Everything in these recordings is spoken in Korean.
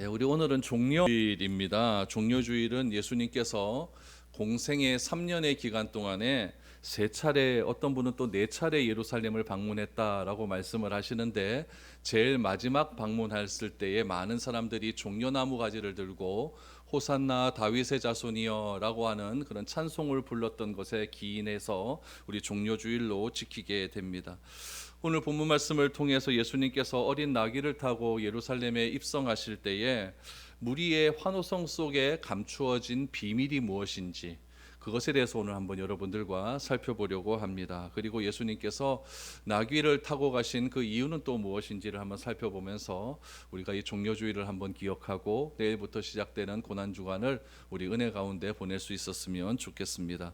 우리 오늘은 종료주일입니다. 종료주일은 예수님께서 공생의 3년의 기간 동안에 세 차례, 어떤 분은 또 네 차례 예루살렘을 방문했다라고 말씀을 하시는데, 제일 마지막 방문했을 때에 많은 사람들이 종려나무 가지를 들고 호산나 다윗의 자손이여라고 하는 그런 찬송을 불렀던 것에 기인해서 우리 종료주일로 지키게 됩니다. 오늘 본문 말씀을 통해서 예수님께서 어린 나귀를 타고 예루살렘에 입성하실 때에 무리의 환호성 속에 감추어진 비밀이 무엇인지, 그것에 대해서 오늘 한번 여러분들과 살펴보려고 합니다. 그리고 예수님께서 나귀를 타고 가신 그 이유는 또 무엇인지를 한번 살펴보면서 우리가 이 종료주일을 한번 기억하고 내일부터 시작되는 고난주간을 우리 은혜 가운데 보낼 수 있었으면 좋겠습니다.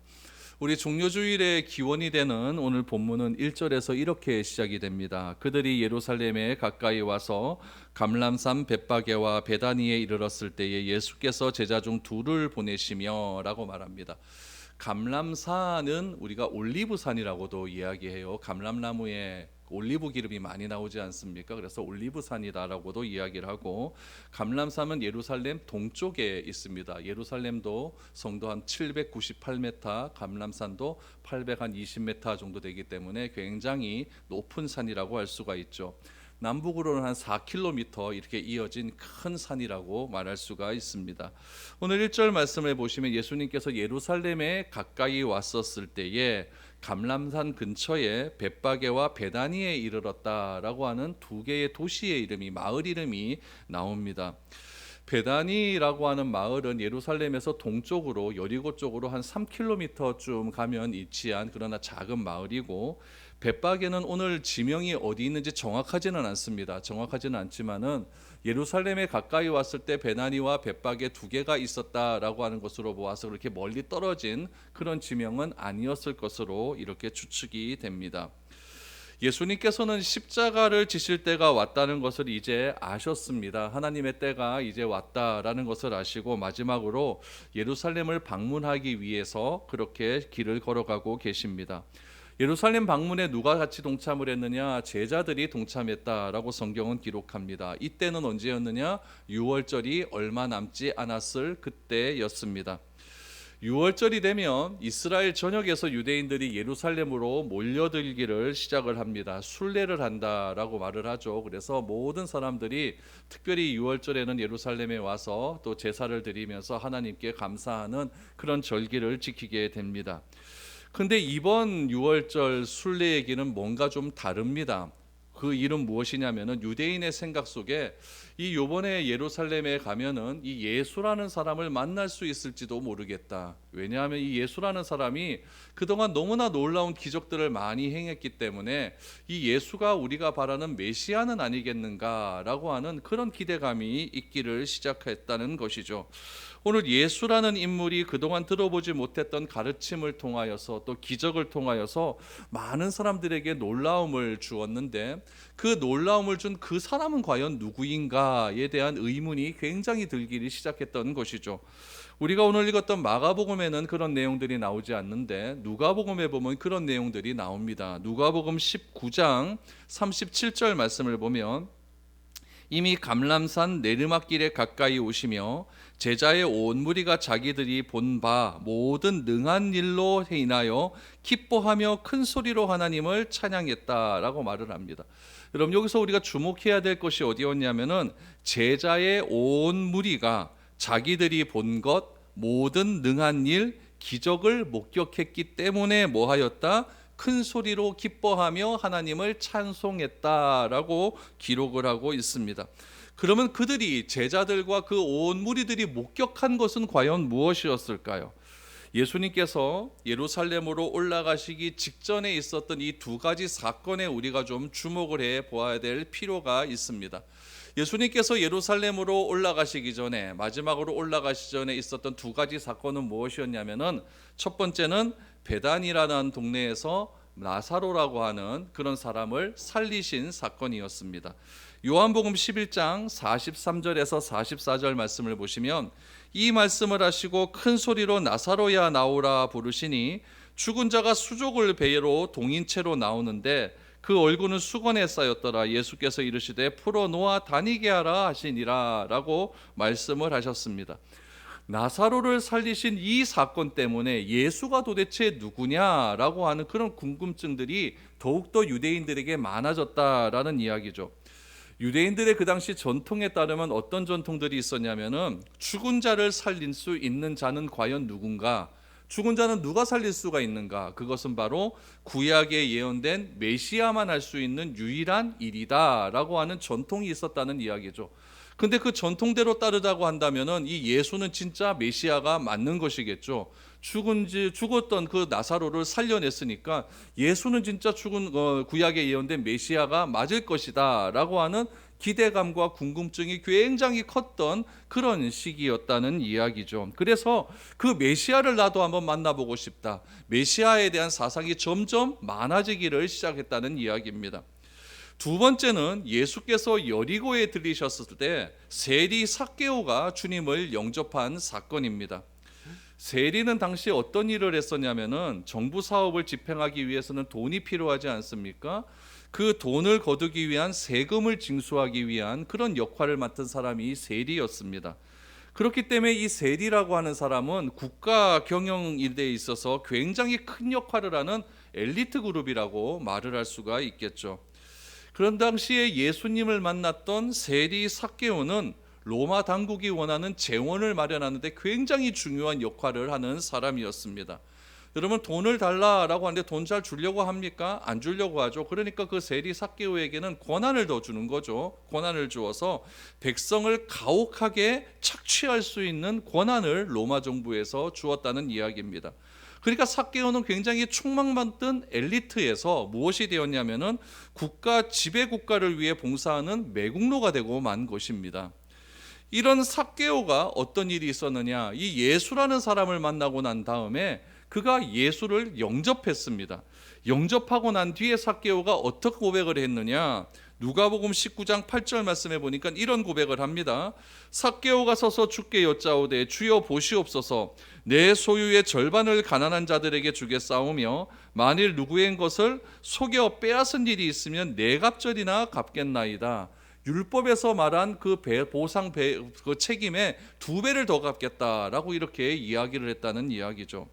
우리 종료주일의 기원이 되는 오늘 본문은 1절에서 이렇게 시작이 됩니다. 그들이 예루살렘에 가까이 와서 감람산 벳바게와 베다니에 이르렀을 때에 예수께서 제자 중 둘을 보내시며 라고 말합니다. 감람산은 우리가 올리브산이라고도 이야기해요. 감람나무에 올리브 기름이 많이 나오지 않습니까? 그래서 올리브산이다라고도 이야기를 하고, 감람산은 예루살렘 동쪽에 있습니다. 예루살렘도 성도 한 798m, 감람산도 820m 정도 되기 때문에 굉장히 높은 산이라고 할 수가 있죠. 남북으로는 한 4km 이렇게 이어진 큰 산이라고 말할 수가 있습니다. 오늘 1절 말씀을 보시면 예수님께서 예루살렘에 가까이 왔었을 때에 감람산 근처에 벳바게와 베다니에 이르렀다라고 하는 두 개의 도시의 이름이, 마을 이름이 나옵니다. 베다니라고 하는 마을은 예루살렘에서 동쪽으로 여리고 쪽으로 한 3km쯤 가면 위치한 그러나 작은 마을이고, 벳바게는 오늘 지명이 어디 있는지 정확하지는 않습니다. 정확하지는 않지만은 예루살렘에 가까이 왔을 때 베다니와 벳바게 두 개가 있었다라고 하는 것으로 보아서 그렇게 멀리 떨어진 그런 지명은 아니었을 것으로 이렇게 추측이 됩니다. 예수님께서는 십자가를 지실 때가 왔다는 것을 이제 아셨습니다. 하나님의 때가 이제 왔다라는 것을 아시고 마지막으로 예루살렘을 방문하기 위해서 그렇게 길을 걸어가고 계십니다. 예루살렘 방문에 누가 같이 동참을 했느냐? 제자들이 동참했다라고 성경은 기록합니다. 이때는 언제였느냐? 6월절이 얼마 남지 않았을 그때였습니다. 6월절이 되면 이스라엘 전역에서 유대인들이 예루살렘으로 몰려들기를 시작을 합니다. 순례를 한다라고 말을 하죠. 그래서 모든 사람들이 특별히 6월절에는 예루살렘에 와서 또 제사를 드리면서 하나님께 감사하는 그런 절기를 지키게 됩니다. 근데 이번 6월절 순례 얘기는 뭔가 좀 다릅니다. 그 일은 무엇이냐면은 유대인의 생각 속에 이 요번에 예루살렘에 가면은 이 예수라는 사람을 만날 수 있을지도 모르겠다. 왜냐하면 이 예수라는 사람이 그동안 너무나 놀라운 기적들을 많이 행했기 때문에 이 예수가 우리가 바라는 메시아는 아니겠는가라고 하는 그런 기대감이 있기를 시작했다는 것이죠. 오늘 예수라는 인물이 그동안 들어보지 못했던 가르침을 통하여서 또 기적을 통하여서 많은 사람들에게 놀라움을 주었는데, 그 놀라움을 준 그 사람은 과연 누구인가에 대한 의문이 굉장히 들기 시작했던 것이죠. 우리가 오늘 읽었던 마가복음에는 그런 내용들이 나오지 않는데 누가복음에 보면 그런 내용들이 나옵니다. 누가복음 19장 37절 말씀을 보면, 이미 감람산 내르막길에 가까이 오시며 제자의 온 무리가 자기들이 본 바 모든 능한 일로 인하여 기뻐하며 큰 소리로 하나님을 찬양했다라고 말을 합니다. 여러분, 여기서 우리가 주목해야 될 것이 어디였냐면은 제자의 온 무리가 자기들이 본 것 모든 능한 일 기적을 목격했기 때문에 뭐하였다? 큰 소리로 기뻐하며 하나님을 찬송했다라고 기록을 하고 있습니다. 그러면 그들이, 제자들과 그 온 무리들이 목격한 것은 과연 무엇이었을까요? 예수님께서 예루살렘으로 올라가시기 직전에 있었던 이 두 가지 사건에 우리가 좀 주목을 해 보아야 될 필요가 있습니다. 예수님께서 예루살렘으로 올라가시기 전에, 마지막으로 올라가시기 전에 있었던 두 가지 사건은 무엇이었냐면은, 첫 번째는 베단이라는 동네에서 나사로라고 하는 그런 사람을 살리신 사건이었습니다. 요한복음 11장 43절에서 44절 말씀을 보시면, 이 말씀을 하시고 큰 소리로 나사로야 나오라 부르시니 죽은 자가 수족을 배로 동인채로 나오는데 그 얼굴은 수건에 쌓였더라. 예수께서 이르시되 풀어놓아 다니게 하라 하시니라 라고 말씀을 하셨습니다. 나사로를 살리신 이 사건 때문에 예수가 도대체 누구냐라고 하는 그런 궁금증들이 더욱더 유대인들에게 많아졌다라는 이야기죠. 유대인들의 그 당시 전통에 따르면 어떤 전통들이 있었냐면은 죽은 자를 살릴 수 있는 자는 과연 누군가? 죽은 자는 누가 살릴 수가 있는가? 그것은 바로 구약에 예언된 메시아만 할 수 있는 유일한 일이다라고 하는 전통이 있었다는 이야기죠. 근데 그 전통대로 따르자고 한다면은 이 예수는 진짜 메시아가 맞는 것이겠죠. 죽었던 그 나사로를 살려냈으니까 예수는 진짜 구약에 예언된 메시아가 맞을 것이다라고 하는 기대감과 궁금증이 굉장히 컸던 그런 시기였다는 이야기죠. 그래서 그 메시아를 나도 한번 만나보고 싶다. 메시아에 대한 사상이 점점 많아지기를 시작했다는 이야기입니다. 두 번째는 예수께서 여리고에 들리셨을 때 세리 삭개오가 주님을 영접한 사건입니다. 세리는 당시 어떤 일을 했었냐면은 정부 사업을 집행하기 위해서는 돈이 필요하지 않습니까? 그 돈을 거두기 위한 세금을 징수하기 위한 그런 역할을 맡은 사람이 세리였습니다. 그렇기 때문에 이 세리라고 하는 사람은 국가 경영 일에 있어서 굉장히 큰 역할을 하는 엘리트 그룹이라고 말을 할 수가 있겠죠. 그런 당시에 예수님을 만났던 세리 삭개오는 로마 당국이 원하는 재원을 마련하는데 굉장히 중요한 역할을 하는 사람이었습니다. 여러분, 돈을 달라라고 하는데 돈 잘 주려고 합니까? 안 주려고 하죠. 그러니까 그 세리 삭개오에게는 권한을 더 주는 거죠. 권한을 주어서 백성을 가혹하게 착취할 수 있는 권한을 로마 정부에서 주었다는 이야기입니다. 그러니까 삭개오는 굉장히 촉망받던 엘리트에서 무엇이 되었냐면은 지배 국가를 위해 봉사하는 매국노가 되고 만 것입니다. 이런 삭개오가 어떤 일이 있었느냐? 이 예수라는 사람을 만나고 난 다음에 그가 예수를 영접했습니다. 영접하고 난 뒤에 삭개오가 어떻게 고백을 했느냐? 누가복음 19장 8절 말씀에 보니까 이런 고백을 합니다. 삭개오가 서서 주께 여짜오되 주여 보시옵소서, 내 소유의 절반을 가난한 자들에게 주겠사오며 만일 누구의 것을 속여 빼앗은 일이 있으면 네 갑절이나 갚겠나이다. 율법에서 말한 그 보상 그 책임에 2배를 더 갚겠다라고 이렇게 이야기를 했다는 이야기죠.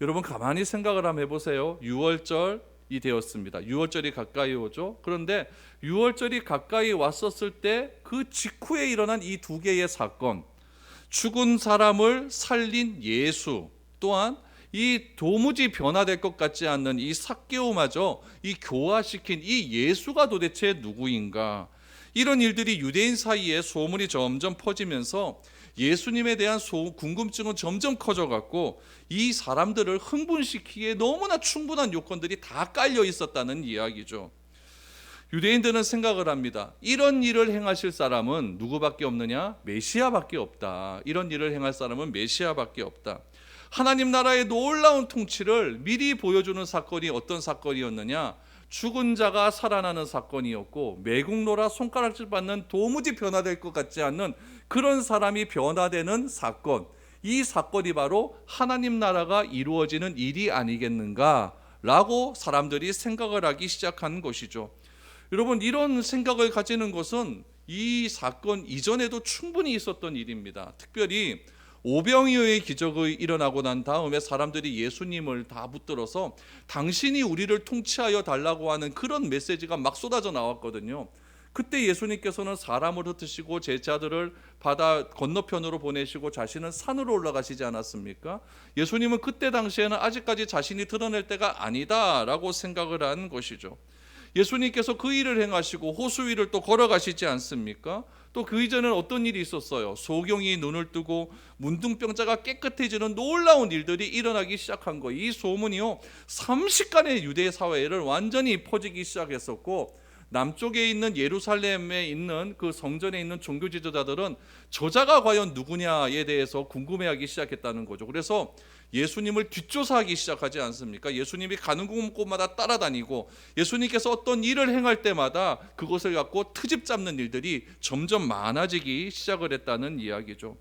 여러분, 가만히 생각을 한번 해보세요. 6월절이 되었습니다. 6월절이 가까이 오죠. 그런데 6월절이 가까이 왔었을 때 그 직후에 일어난 이 2개의 사건, 죽은 사람을 살린 예수, 또한 이 도무지 변화될 것 같지 않는 이 삭개오마저 이 교화시킨 이 예수가 도대체 누구인가? 이런 일들이 유대인 사이에 소문이 점점 퍼지면서 예수님에 대한 궁금증은 점점 커져갔고 이 사람들을 흥분시키기에 너무나 충분한 요건들이 다 깔려 있었다는 이야기죠. 유대인들은 생각을 합니다. 이런 일을 행하실 사람은 누구밖에 없느냐? 메시아밖에 없다. 이런 일을 행할 사람은 메시아밖에 없다. 하나님 나라의 놀라운 통치를 미리 보여주는 사건이 어떤 사건이었느냐? 죽은 자가 살아나는 사건이었고, 매국노라 손가락질 받는 도무지 변화될 것 같지 않는 그런 사람이 변화되는 사건, 이 사건이 바로 하나님 나라가 이루어지는 일이 아니겠는가 라고 사람들이 생각을 하기 시작한 것이죠. 여러분, 이런 생각을 가지는 것은 이 사건 이전에도 충분히 있었던 일입니다. 특별히 오병이어의 기적이 일어나고 난 다음에 사람들이 예수님을 다 붙들어서 당신이 우리를 통치하여 달라고 하는 그런 메시지가 막 쏟아져 나왔거든요. 그때 예수님께서는 사람을 흩으시고 제자들을 바다 건너편으로 보내시고 자신은 산으로 올라가시지 않았습니까? 예수님은 그때 당시에는 아직까지 자신이 드러낼 때가 아니다라고 생각을 한 것이죠. 예수님께서 그 일을 행하시고 호수 위를 또 걸어가시지 않습니까? 또 그 이전에는 어떤 일이 있었어요? 소경이 눈을 뜨고 문둥병자가 깨끗해지는 놀라운 일들이 일어나기 시작한 거예요. 이 소문이요, 30간의 유대 사회를 완전히 퍼지기 시작했었고, 남쪽에 있는 예루살렘에 있는 그 성전에 있는 종교 지도자들은 저자가 과연 누구냐에 대해서 궁금해하기 시작했다는 거죠. 그래서 예수님을 뒷조사하기 시작하지 않습니까? 예수님이 가는 곳마다 따라다니고 예수님께서 어떤 일을 행할 때마다 그것을 갖고 트집 잡는 일들이 점점 많아지기 시작을 했다는 이야기죠.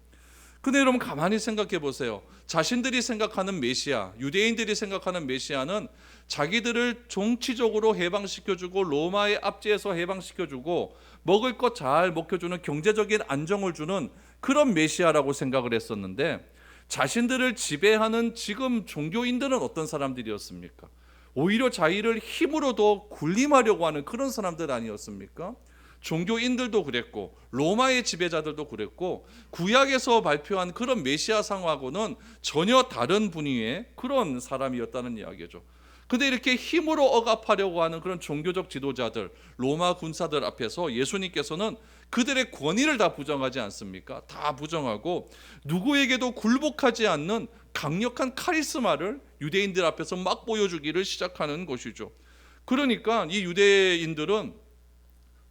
근데 여러분 가만히 생각해 보세요. 자신들이 생각하는 메시아, 유대인들이 생각하는 메시아는 자기들을 정치적으로 해방시켜주고 로마의 압제에서 해방시켜주고 먹을 것 잘 먹혀주는 경제적인 안정을 주는 그런 메시아라고 생각을 했었는데, 자신들을 지배하는 지금 종교인들은 어떤 사람들이었습니까? 오히려 자기를 힘으로도 군림하려고 하는 그런 사람들 아니었습니까? 종교인들도 그랬고 로마의 지배자들도 그랬고 구약에서 발표한 그런 메시아상하고는 전혀 다른 분위기의 그런 사람이었다는 이야기죠. 근데 이렇게 힘으로 억압하려고 하는 그런 종교적 지도자들, 로마 군사들 앞에서 예수님께서는 그들의 권위를 다 부정하지 않습니까? 다 부정하고 누구에게도 굴복하지 않는 강력한 카리스마를 유대인들 앞에서 막 보여주기를 시작하는 것이죠. 그러니까 이 유대인들은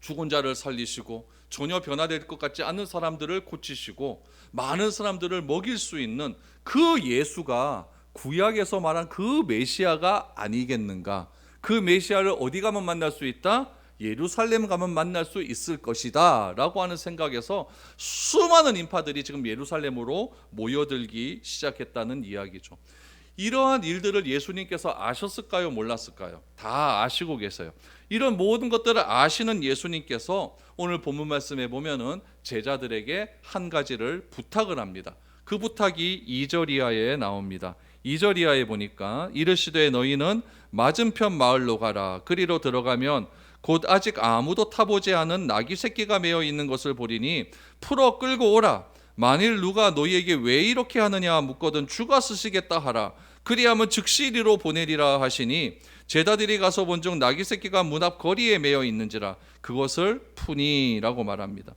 죽은 자를 살리시고 전혀 변화될 것 같지 않은 사람들을 고치시고 많은 사람들을 먹일 수 있는 그 예수가 구약에서 말한 그 메시아가 아니겠는가? 그 메시아를 어디 가면 만날 수 있다? 예루살렘 가면 만날 수 있을 것이다 라고 하는 생각에서 수많은 인파들이 지금 예루살렘으로 모여들기 시작했다는 이야기죠. 이러한 일들을 예수님께서 아셨을까요? 몰랐을까요? 다 아시고 계세요. 이런 모든 것들을 아시는 예수님께서 오늘 본문 말씀에 보면은 제자들에게 한 가지를 부탁을 합니다. 그 부탁이 2절 이하에 나옵니다. 2절 이하에 보니까 이르시되 너희는 맞은편 마을로 가라. 그리로 들어가면 곧 아직 아무도 타보지 않은 나귀 새끼가 매어 있는 것을 보리니 풀어 끌고 오라. 만일 누가 너희에게 왜 이렇게 하느냐 묻거든 주가 쓰시겠다 하라. 그리하면 즉시 이리로 보내리라 하시니 제자들이 가서 본즉 나귀 새끼가 문 앞 거리에 매어 있는지라 그것을 푸니라고 말합니다.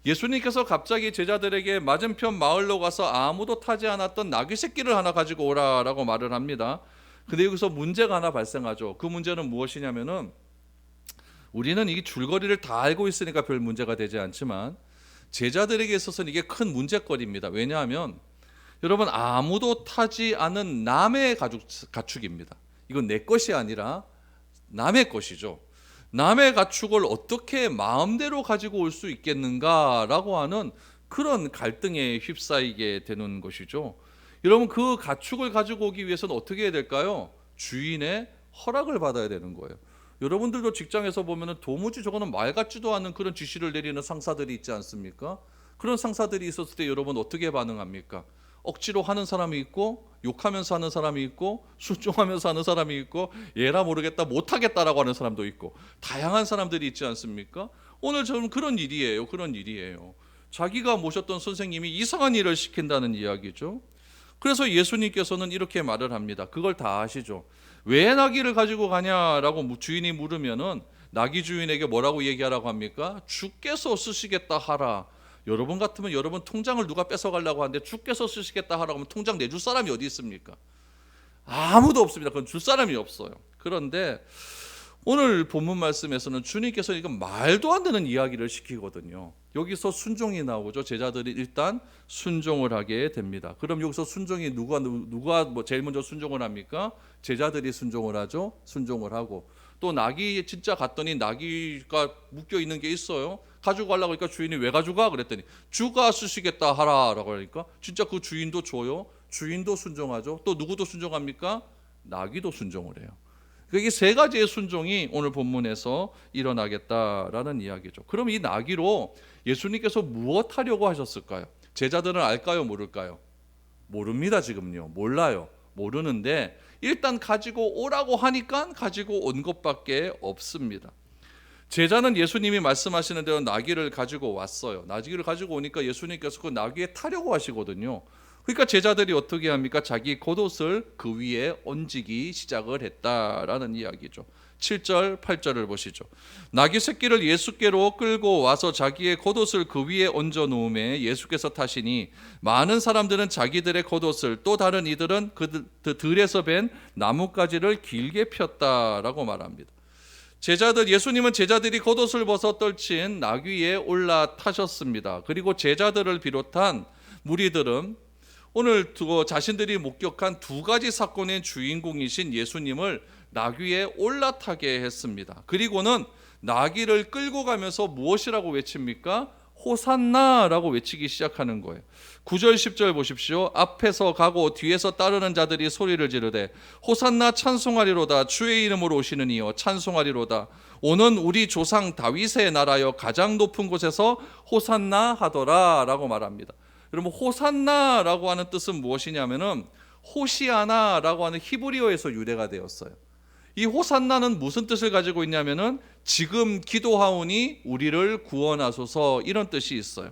예수님께서 갑자기 제자들에게 맞은편 마을로 가서 아무도 타지 않았던 나귀 새끼를 하나 가지고 오라라고 말을 합니다. 근데 여기서 문제가 하나 발생하죠. 그 문제는 무엇이냐면은 우리는 이 줄거리를 다 알고 있으니까 별 문제가 되지 않지만 제자들에게 있어서는 이게 큰 문제거리입니다. 왜냐하면 여러분 아무도 타지 않은 남의 가축입니다. 이건 내 것이 아니라 남의 것이죠. 남의 가축을 어떻게 마음대로 가지고 올 수 있겠는가라고 하는 그런 갈등에 휩싸이게 되는 것이죠. 여러분 그 가축을 가지고 오기 위해서는 어떻게 해야 될까요? 주인의 허락을 받아야 되는 거예요. 여러분들도 직장에서 보면은 도무지 저거는 말 같지도 않은 그런 지시를 내리는 상사들이 있지 않습니까? 그런 상사들이 있었을 때 여러분 어떻게 반응합니까? 억지로 하는 사람이 있고 욕하면서 하는 사람이 있고 순종하면서 하는 사람이 있고 얘라 모르겠다 못하겠다라고 하는 사람도 있고 다양한 사람들이 있지 않습니까? 오늘 저는 그런 일이에요. 자기가 모셨던 선생님이 이상한 일을 시킨다는 이야기죠. 그래서 예수님께서는 이렇게 말을 합니다. 그걸 다 아시죠? 왜 나귀를 가지고 가냐라고 주인이 물으면은 나귀 주인에게 뭐라고 얘기하라고 합니까? 주께서 쓰시겠다 하라. 여러분 같으면 여러분 통장을 누가 뺏어가려고 하는데 주께서 쓰시겠다 하라고 하면 통장 내줄 사람이 어디 있습니까? 아무도 없습니다. 그건 줄 사람이 없어요. 그런데 오늘 본문 말씀에서는 주님께서 이건 말도 안 되는 이야기를 시키거든요. 여기서 순종이 나오죠. 제자들이 일단 순종을 하게 됩니다. 그럼 여기서 순종이 누가 제일 먼저 순종을 합니까? 제자들이 순종을 하죠. 순종을 하고 또 나귀 진짜 갔더니 나귀가 묶여 있는 게 있어요. 가지고 가려고 하니까 주인이 왜 가져가? 그랬더니 주가 쓰시겠다 하라라고 하니까 진짜 그 주인도 줘요. 주인도 순종하죠. 또 누구도 순종합니까? 나귀도 순종을 해요. 이게 세 가지의 순종이 오늘 본문에서 일어나겠다라는 이야기죠. 그럼 이 나귀로 예수님께서 무엇 하려고 하셨을까요? 제자들은 알까요? 모를까요? 모릅니다. 지금요. 몰라요. 모르는데 일단 가지고 오라고 하니까 가지고 온 것밖에 없습니다. 제자는 예수님이 말씀하시는 대로 나귀를 가지고 왔어요. 나귀를 가지고 오니까 예수님께서 그 나귀에 타려고 하시거든요. 그러니까 제자들이 어떻게 합니까? 자기 겉옷을 그 위에 얹기 시작을 했다라는 이야기죠. 7절, 8절을 보시죠. 나귀 새끼를 예수께로 끌고 와서 자기의 겉옷을 그 위에 얹어 놓음에 예수께서 타시니 많은 사람들은 자기들의 겉옷을 또 다른 이들은 그 들에서 벤 나뭇가지를 길게 폈다라고 말합니다. 예수님은 제자들이 겉옷을 벗어 떨친 나귀에 올라타셨습니다. 그리고 제자들을 비롯한 무리들은 오늘 자신들이 목격한 두 가지 사건의 주인공이신 예수님을 나귀에 올라타게 했습니다. 그리고는 나귀를 끌고 가면서 무엇이라고 외칩니까? 호산나라고 외치기 시작하는 거예요. 9절 10절 보십시오. 앞에서 가고 뒤에서 따르는 자들이 소리를 지르되 호산나 찬송하리로다. 주의 이름으로 오시는 이여 찬송하리로다. 오는 우리 조상 다윗의 나라여 가장 높은 곳에서 호산나 하더라 라고 말합니다. 여러분, 호산나라고 하는 뜻은 무엇이냐면은 호시아나라고 하는 히브리어에서 유래가 되었어요. 이 호산나는 무슨 뜻을 가지고 있냐면은 지금 기도하오니 우리를 구원하소서, 이런 뜻이 있어요.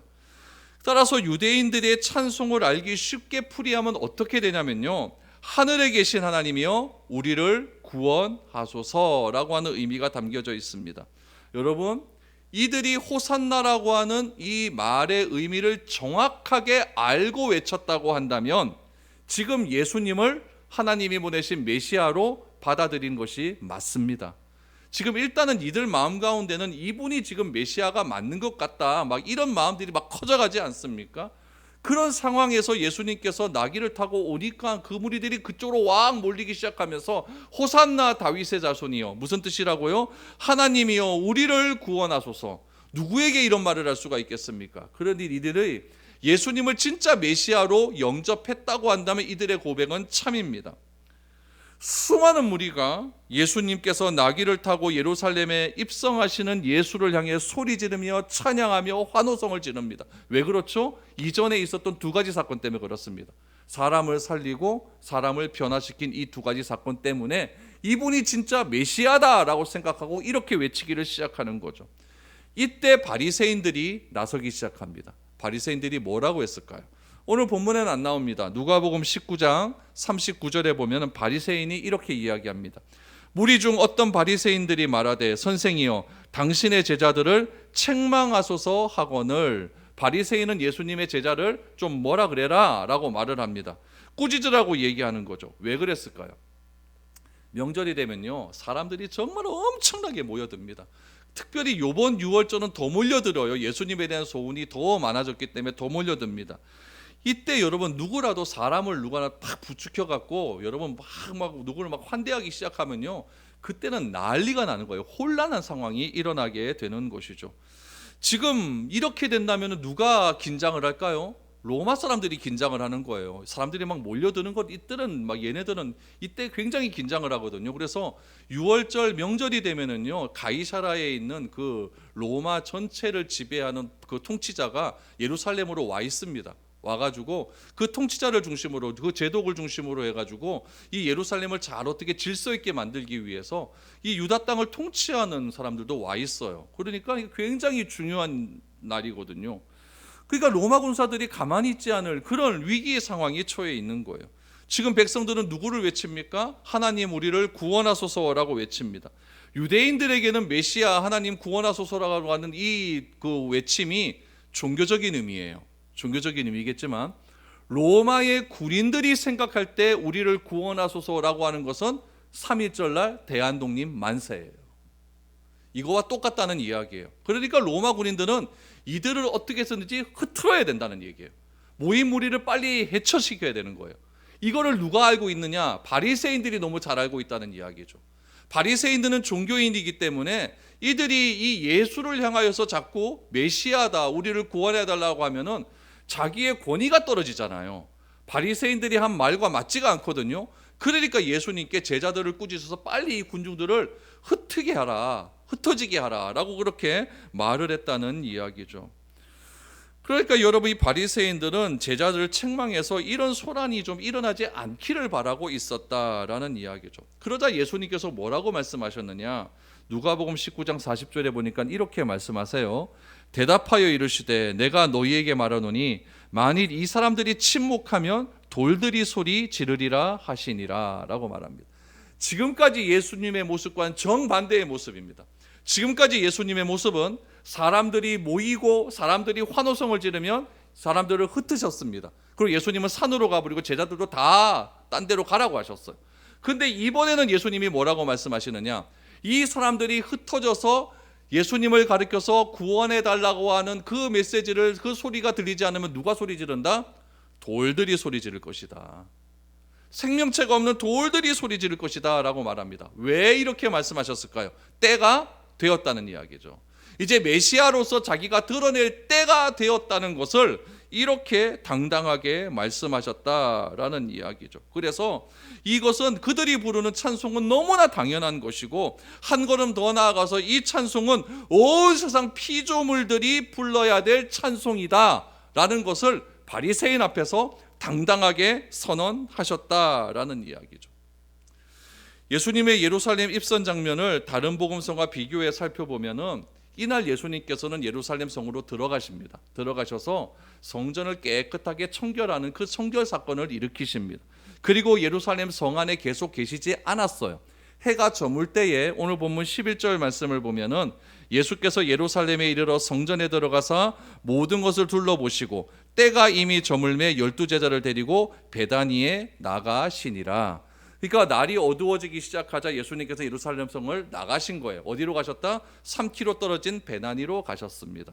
따라서 유대인들의 찬송을 알기 쉽게 풀이하면 어떻게 되냐면요, 하늘에 계신 하나님이여 우리를 구원하소서라고 하는 의미가 담겨져 있습니다. 여러분, 이들이 호산나라고 하는 이 말의 의미를 정확하게 알고 외쳤다고 한다면 지금 예수님을 하나님이 보내신 메시아로 받아들인 것이 맞습니다. 지금 일단은 이들 마음 가운데는 이분이 지금 메시아가 맞는 것 같다, 막 이런 마음들이 막 커져가지 않습니까? 그런 상황에서 예수님께서 나귀를 타고 오니까 그 무리들이 그쪽으로 왕 몰리기 시작하면서 호산나 다윗의 자손이여, 무슨 뜻이라고요? 하나님이여 우리를 구원하소서. 누구에게 이런 말을 할 수가 있겠습니까? 그러니 이들이 예수님을 진짜 메시아로 영접했다고 한다면 이들의 고백은 참입니다. 수많은 무리가 예수님께서 나귀를 타고 예루살렘에 입성하시는 예수를 향해 소리 지르며 찬양하며 환호성을 지릅니다. 왜 그렇죠? 이전에 있었던 두 가지 사건 때문에 그렇습니다. 사람을 살리고 사람을 변화시킨 이 두 가지 사건 때문에 이분이 진짜 메시아다라고 생각하고 이렇게 외치기를 시작하는 거죠. 이때 바리새인들이 나서기 시작합니다. 바리새인들이 뭐라고 했을까요? 오늘 본문에는 안 나옵니다. 누가복음 19장 39절에 보면 바리새인이 이렇게 이야기합니다. 무리 중 어떤 바리새인들이 말하되 선생이여 당신의 제자들을 책망하소서 하거늘. 바리새인은 예수님의 제자를 좀 뭐라 그래라 라고 말을 합니다. 꾸짖으라고 얘기하는 거죠. 왜 그랬을까요? 명절이 되면요, 사람들이 정말 엄청나게 모여듭니다. 특별히 이번 6월절은 더 몰려들어요. 예수님에 대한 소문이 더 많아졌기 때문에 더 몰려듭니다. 이때 여러분, 누구라도 사람을 누가 팍 부추겨 갖고 여러분 막 누구를 막 환대하기 시작하면요, 그때는 난리가 나는 거예요. 혼란한 상황이 일어나게 되는 것이죠. 지금 이렇게 된다면 누가 긴장을 할까요? 로마 사람들이 긴장을 하는 거예요. 사람들이 막 몰려드는 것, 이들은 막 얘네들은 이때 굉장히 긴장을 하거든요. 그래서 6월절 명절이 되면은요, 가이사라에 있는 그 로마 전체를 지배하는 그 통치자가 예루살렘으로 와 있습니다. 와가지고 그 통치자를 중심으로, 그 제독을 중심으로 해가지고 이 예루살렘을 잘 어떻게 질서 있게 만들기 위해서 이 유다 땅을 통치하는 사람들도 와 있어요. 그러니까 굉장히 중요한 날이거든요. 그러니까 로마 군사들이 가만히 있지 않을 그런 위기의 상황에 처해 있는 거예요. 지금 백성들은 누구를 외칩니까? 하나님 우리를 구원하소서라고 외칩니다. 유대인들에게는 메시아 하나님 구원하소서라고 하는 이 그 외침이 종교적인 의미예요. 종교적인 의미겠지만 로마의 군인들이 생각할 때 우리를 구원하소서라고 하는 것은 3.1절날 대한독립 만세예요. 이거와 똑같다는 이야기예요. 그러니까 로마 군인들은 이들을 어떻게 해서든지 흐트러야 된다는 얘기예요. 모인 무리를 빨리 해처시켜야 되는 거예요. 이거를 누가 알고 있느냐? 바리새인들이 너무 잘 알고 있다는 이야기죠. 바리새인들은 종교인이기 때문에 이들이 이 예수를 향하여서 자꾸 메시아다, 우리를 구원해 달라고 하면은 자기의 권위가 떨어지잖아요. 바리새인들이 한 말과 맞지가 않거든요. 그러니까 예수님께 제자들을 꾸짖어서 빨리 이 군중들을 흩트게 하라, 흩어지게 하라 라고 그렇게 말을 했다는 이야기죠. 그러니까 여러분, 이 바리새인들은 제자들을 책망해서 이런 소란이 좀 일어나지 않기를 바라고 있었다라는 이야기죠. 그러자 예수님께서 뭐라고 말씀하셨느냐? 누가복음 19장 40절에 보니까 이렇게 말씀하세요. 대답하여 이르시되 내가 너희에게 말하노니 만일 이 사람들이 침묵하면 돌들이 소리 지르리라 하시니라 라고 말합니다. 지금까지 예수님의 모습과는 정반대의 모습입니다. 지금까지 예수님의 모습은 사람들이 모이고 사람들이 환호성을 지르면 사람들을 흩으셨습니다. 그리고 예수님은 산으로 가버리고 제자들도 다 딴 데로 가라고 하셨어요. 근데 이번에는 예수님이 뭐라고 말씀하시느냐? 이 사람들이 흩어져서 예수님을 가리켜서 구원해 달라고 하는 그 메시지를, 그 소리가 들리지 않으면 누가 소리 지른다? 돌들이 소리 지를 것이다. 생명체가 없는 돌들이 소리 지를 것이다 라고 말합니다. 왜 이렇게 말씀하셨을까요? 때가 되었다는 이야기죠. 이제 메시아로서 자기가 드러낼 때가 되었다는 것을 이렇게 당당하게 말씀하셨다라는 이야기죠. 그래서 이것은 그들이 부르는 찬송은 너무나 당연한 것이고, 한 걸음 더 나아가서 이 찬송은 온 세상 피조물들이 불러야 될 찬송이다라는 것을 바리새인 앞에서 당당하게 선언하셨다라는 이야기죠. 예수님의 예루살렘 입성 장면을 다른 복음서와 비교해 살펴보면은 이날 예수님께서는 예루살렘 성으로 들어가십니다. 들어가셔서 성전을 깨끗하게 청결하는 그 청결 사건을 일으키십니다. 그리고 예루살렘 성 안에 계속 계시지 않았어요. 해가 저물 때에 오늘 본문 11절 말씀을 보면은 예수께서 예루살렘에 이르러 성전에 들어가사 모든 것을 둘러보시고 때가 이미 저물매 12제자를 데리고 베다니에 나가시니라. 그러니까 날이 어두워지기 시작하자 예수님께서 예루살렘 성을 나가신 거예요. 어디로 가셨다? 3km 떨어진 베다니로 가셨습니다.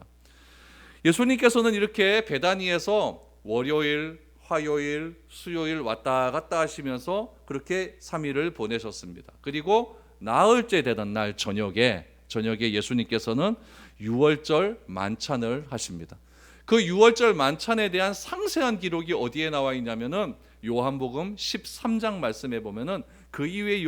예수님께서는 이렇게 베다니에서 월요일, 화요일, 수요일 왔다 갔다 하시면서 그렇게 3일을 보내셨습니다. 그리고 나흘째 되던 날 저녁에 예수님께서는 유월절 만찬을 하십니다. 그 유월절 만찬에 대한 상세한 기록이 어디에 나와 있냐면은 요한복음 13장 말씀에 보면은 그 이후에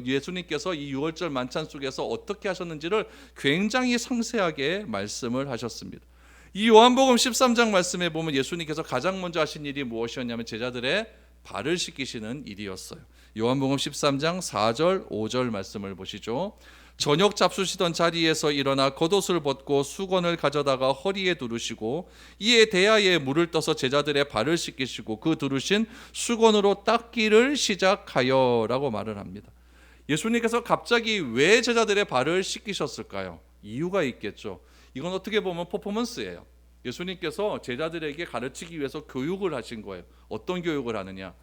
예수님께서 이 유월절 만찬 속에서 어떻게 하셨는지를 굉장히 상세하게 말씀을 하셨습니다. 이 요한복음 13장 말씀에 보면 예수님께서 가장 먼저 하신 일이 무엇이었냐면 제자들의 발을 씻기시는 일이었어요. 요한복음 13장 4절 5절 말씀을 보시죠. 저녁 잡수시던 자리에서 일어나 겉옷을 벗고 수건을 가져다가 허리에 두르시고 이에 대야에 물을 떠서 제자들의 발을 씻기시고 그 두르신 수건으로 닦기를 시작하여라고 말을 합니다. 예수님께서 갑자기 왜 제자들의 발을 씻기셨을까요? 이유가 있겠죠. 이건 어떻게 보면 퍼포먼스예요. 예수님께서 제자들에게 가르치기 위해서 교육을 하신 거예요. 어떤 교육을 하느냐?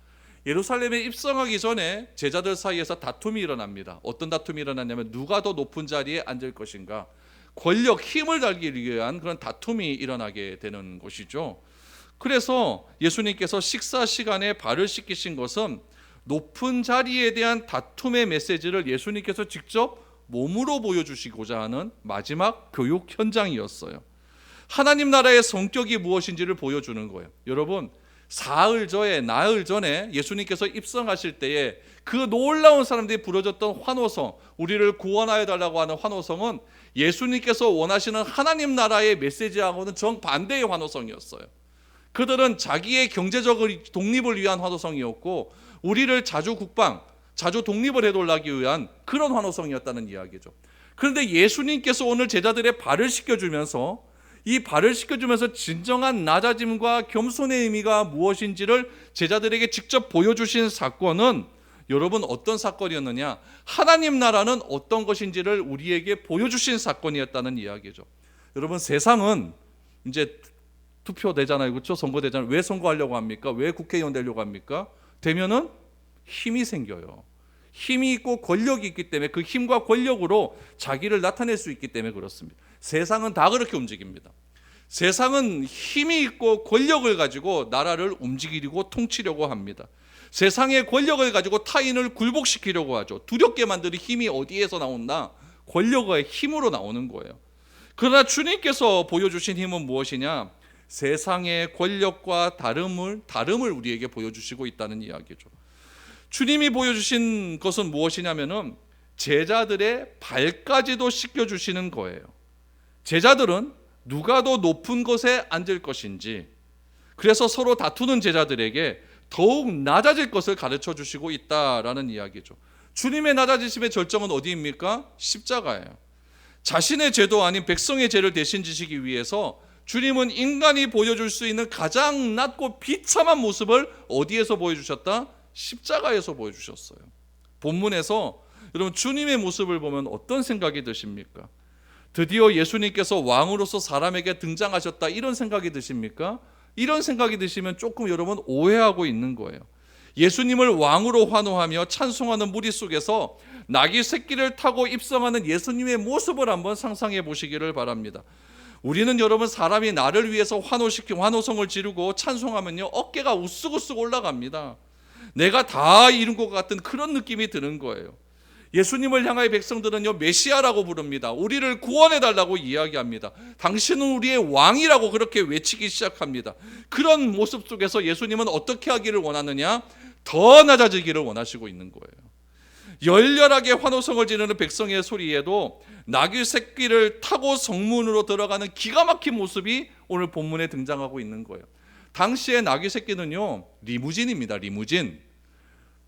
예루살렘에 입성하기 전에 제자들 사이에서 다툼이 일어납니다. 어떤 다툼이 일어났냐면 누가 더 높은 자리에 앉을 것인가, 권력, 힘을 달기 위한 그런 다툼이 일어나게 되는 것이죠. 그래서 예수님께서 식사 시간에 발을 씻기신 것은 높은 자리에 대한 다툼의 메시지를 예수님께서 직접 몸으로 보여주시고자 하는 마지막 교육 현장이었어요. 하나님 나라의 성격이 무엇인지를 보여주는 거예요. 여러분, 나흘 전에 예수님께서 입성하실 때에 그 놀라운 사람들이 부르짖던 환호성, 우리를 구원하여 달라고 하는 환호성은 예수님께서 원하시는 하나님 나라의 메시지하고는 정반대의 환호성이었어요. 그들은 자기의 경제적 독립을 위한 환호성이었고 우리를 자주 독립을 해달라기 위한 그런 환호성이었다는 이야기죠. 그런데 예수님께서 오늘 제자들의 발을 씻겨주면서 이 발을 씻겨주면서 진정한 낮아짐과 겸손의 의미가 무엇인지를 제자들에게 직접 보여주신 사건은 여러분 어떤 사건이었느냐? 하나님 나라는 어떤 것인지를 우리에게 보여주신 사건이었다는 이야기죠. 여러분, 세상은 이제 투표되잖아요, 그렇죠? 선거되잖아요. 왜 선거하려고 합니까? 왜 국회의원 되려고 합니까? 되면은 힘이 생겨요. 힘이 있고 권력이 있기 때문에 그 힘과 권력으로 자기를 나타낼 수 있기 때문에 그렇습니다. 세상은 다 그렇게 움직입니다. 세상은 힘이 있고 권력을 가지고 나라를 움직이려고 통치려고 합니다. 세상의 권력을 가지고 타인을 굴복시키려고 하죠. 두렵게 만드는 힘이 어디에서 나온다? 권력의 힘으로 나오는 거예요. 그러나 주님께서 보여주신 힘은 무엇이냐? 세상의 권력과 다름을 우리에게 보여주시고 있다는 이야기죠. 주님이 보여주신 것은 무엇이냐면은 제자들의 발까지도 씻겨주시는 거예요. 제자들은 누가 더 높은 곳에 앉을 것인지, 그래서 서로 다투는 제자들에게 더욱 낮아질 것을 가르쳐 주시고 있다라는 이야기죠. 주님의 낮아지심의 절정은 어디입니까? 십자가예요. 자신의 죄도 아닌 백성의 죄를 대신 지시기 위해서 주님은 인간이 보여줄 수 있는 가장 낮고 비참한 모습을 어디에서 보여주셨다? 십자가에서 보여주셨어요. 본문에서 여러분 주님의 모습을 보면 어떤 생각이 드십니까? 드디어 예수님께서 왕으로서 사람에게 등장하셨다, 이런 생각이 드십니까? 이런 생각이 드시면 조금 여러분 오해하고 있는 거예요. 예수님을 왕으로 환호하며 찬송하는 무리 속에서 나귀 새끼를 타고 입성하는 예수님의 모습을 한번 상상해 보시기를 바랍니다. 우리는 여러분 사람이 나를 위해서 환호성을 지르고 찬송하면요 어깨가 우쓱우쓱 올라갑니다. 내가 다 이룬 것 같은 그런 느낌이 드는 거예요. 예수님을 향하여 백성들은요 메시아라고 부릅니다. 우리를 구원해달라고 이야기합니다. 당신은 우리의 왕이라고 그렇게 외치기 시작합니다. 그런 모습 속에서 예수님은 어떻게 하기를 원하느냐? 더 낮아지기를 원하시고 있는 거예요. 열렬하게 환호성을 지르는 백성의 소리에도 나귀 새끼를 타고 성문으로 들어가는 기가 막힌 모습이 오늘 본문에 등장하고 있는 거예요. 당시에 나귀 새끼는요 리무진입니다. 리무진.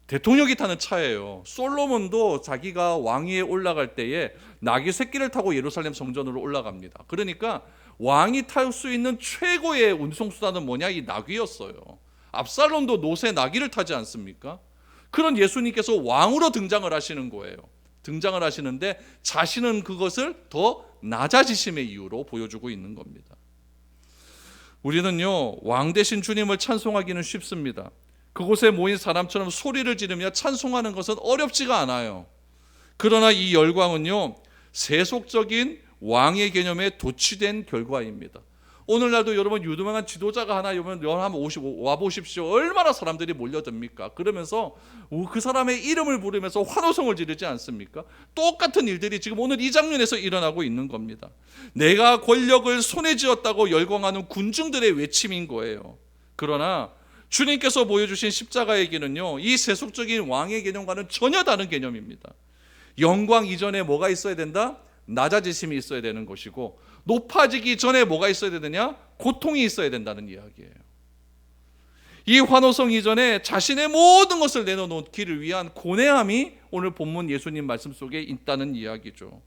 대통령이 타는 차예요. 솔로몬도 자기가 왕위에 올라갈 때에 나귀 새끼를 타고 예루살렘 성전으로 올라갑니다. 그러니까 왕이 탈 수 있는 최고의 운송수단은 뭐냐? 이 나귀였어요. 압살롬도 노새 나귀를 타지 않습니까? 그런 예수님께서 왕으로 등장을 하시는 거예요. 등장을 하시는데 자신은 그것을 더 낮아지심의 이유로 보여주고 있는 겁니다. 우리는요 왕 대신 주님을 찬송하기는 쉽습니다. 그곳에 모인 사람처럼 소리를 지르며 찬송하는 것은 어렵지가 않아요. 그러나 이 열광은요 세속적인 왕의 개념에 도취된 결과입니다. 오늘날도 여러분 유명한 지도자가 하나 와보십시오. 얼마나 사람들이 몰려듭니까? 그러면서 그 사람의 이름을 부르면서 환호성을 지르지 않습니까? 똑같은 일들이 지금 오늘 이 장면에서 일어나고 있는 겁니다. 내가 권력을 손에 쥐었다고 열광하는 군중들의 외침인 거예요. 그러나 주님께서 보여주신 십자가의 길은요 이 세속적인 왕의 개념과는 전혀 다른 개념입니다. 영광 이전에 뭐가 있어야 된다? 낮아지심이 있어야 되는 것이고, 높아지기 전에 뭐가 있어야 되느냐? 고통이 있어야 된다는 이야기예요. 이 환호성 이전에 자신의 모든 것을 내려놓기를 위한 고뇌함이 오늘 본문 예수님 말씀 속에 있다는 이야기죠.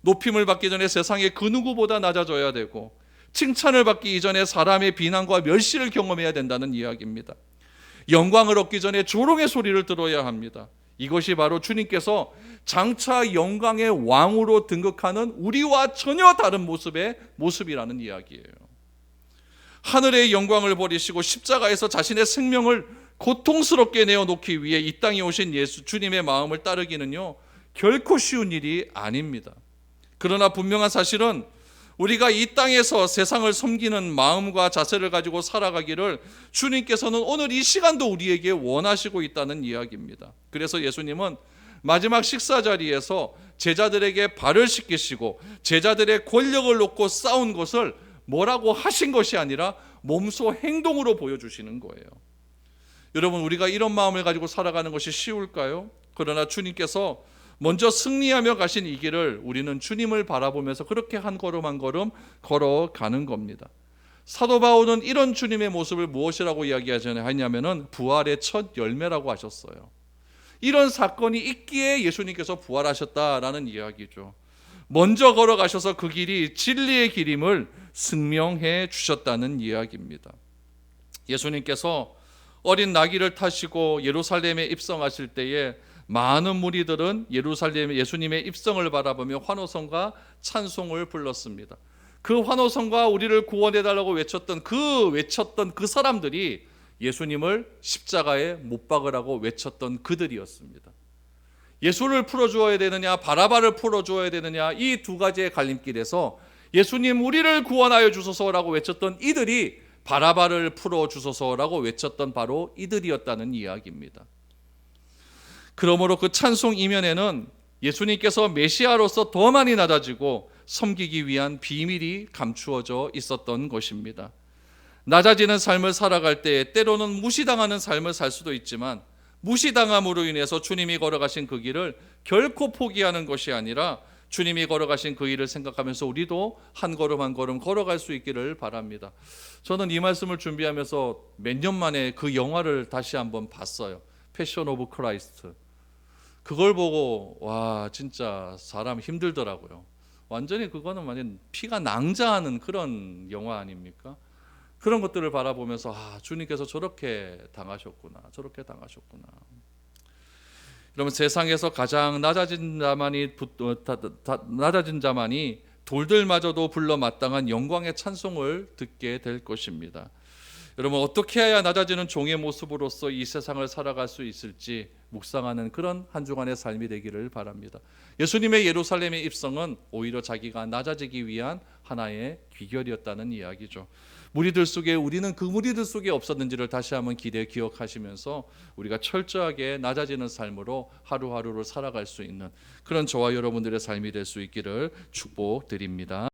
높임을 받기 전에 세상의 그 누구보다 낮아져야 되고, 칭찬을 받기 이전에 사람의 비난과 멸시를 경험해야 된다는 이야기입니다. 영광을 얻기 전에 조롱의 소리를 들어야 합니다. 이것이 바로 주님께서 장차 영광의 왕으로 등극하는 우리와 전혀 다른 모습이라는 이야기예요. 하늘의 영광을 버리시고 십자가에서 자신의 생명을 고통스럽게 내어놓기 위해 이 땅에 오신 주님의 마음을 따르기는요 결코 쉬운 일이 아닙니다. 그러나 분명한 사실은 우리가 이 땅에서 세상을 섬기는 마음과 자세를 가지고 살아가기를 주님께서는 오늘 이 시간도 우리에게 원하시고 있다는 이야기입니다. 그래서 예수님은 마지막 식사 자리에서 제자들에게 발을 씻기시고 제자들의 권력을 놓고 싸운 것을 뭐라고 하신 것이 아니라 몸소 행동으로 보여주시는 거예요. 여러분, 우리가 이런 마음을 가지고 살아가는 것이 쉬울까요? 그러나 주님께서 먼저 승리하며 가신 이 길을 우리는 주님을 바라보면서 그렇게 한 걸음 한 걸음 걸어가는 겁니다. 사도 바울은 이런 주님의 모습을 무엇이라고 이야기하냐면은 부활의 첫 열매라고 하셨어요. 이런 사건이 있기에 예수님께서 부활하셨다라는 이야기죠. 먼저 걸어가셔서 그 길이 진리의 길임을 증명해 주셨다는 이야기입니다. 예수님께서 어린 나귀를 타시고 예루살렘에 입성하실 때에 많은 무리들은 예수님의 입성을 바라보며 환호성과 찬송을 불렀습니다. 그 환호성과 우리를 구원해달라고 외쳤던 그 사람들이 예수님을 십자가에 못 박으라고 외쳤던 그들이었습니다. 예수를 풀어주어야 되느냐 바라바를 풀어주어야 되느냐, 이 두 가지의 갈림길에서 예수님 우리를 구원하여 주소서라고 외쳤던 이들이 바라바를 풀어주소서라고 외쳤던 바로 이들이었다는 이야기입니다. 그러므로 그 찬송 이면에는 예수님께서 메시아로서 더 많이 낮아지고 섬기기 위한 비밀이 감추어져 있었던 것입니다. 낮아지는 삶을 살아갈 때 때로는 무시당하는 삶을 살 수도 있지만, 무시당함으로 인해서 주님이 걸어가신 그 길을 결코 포기하는 것이 아니라 주님이 걸어가신 그 길을 생각하면서 우리도 한 걸음 한 걸음 걸어갈 수 있기를 바랍니다. 저는 이 말씀을 준비하면서 몇 년 만에 그 영화를 다시 한번 봤어요. 패션 오브 크라이스트. 그걸 보고 와, 진짜 사람 힘들더라고요. 완전히 그거는 완전 피가 낭자하는 그런 영화 아닙니까? 그런 것들을 바라보면서 주님께서 저렇게 당하셨구나, 저렇게 당하셨구나. 여러분, 세상에서 가장 낮아진 자만이 돌들마저도 불러 마땅한 영광의 찬송을 듣게 될 것입니다. 여러분, 어떻게 해야 낮아지는 종의 모습으로서 이 세상을 살아갈 수 있을지 묵상하는 그런 한 주간의 삶이 되기를 바랍니다. 예수님의 예루살렘의 입성은 오히려 자기가 낮아지기 위한 하나의 귀결이었다는 이야기죠. 무리들 속에 우리는 그 무리들 속에 없었는지를 다시 한번 기억하시면서 우리가 철저하게 낮아지는 삶으로 하루하루를 살아갈 수 있는 그런 저와 여러분들의 삶이 될 수 있기를 축복드립니다.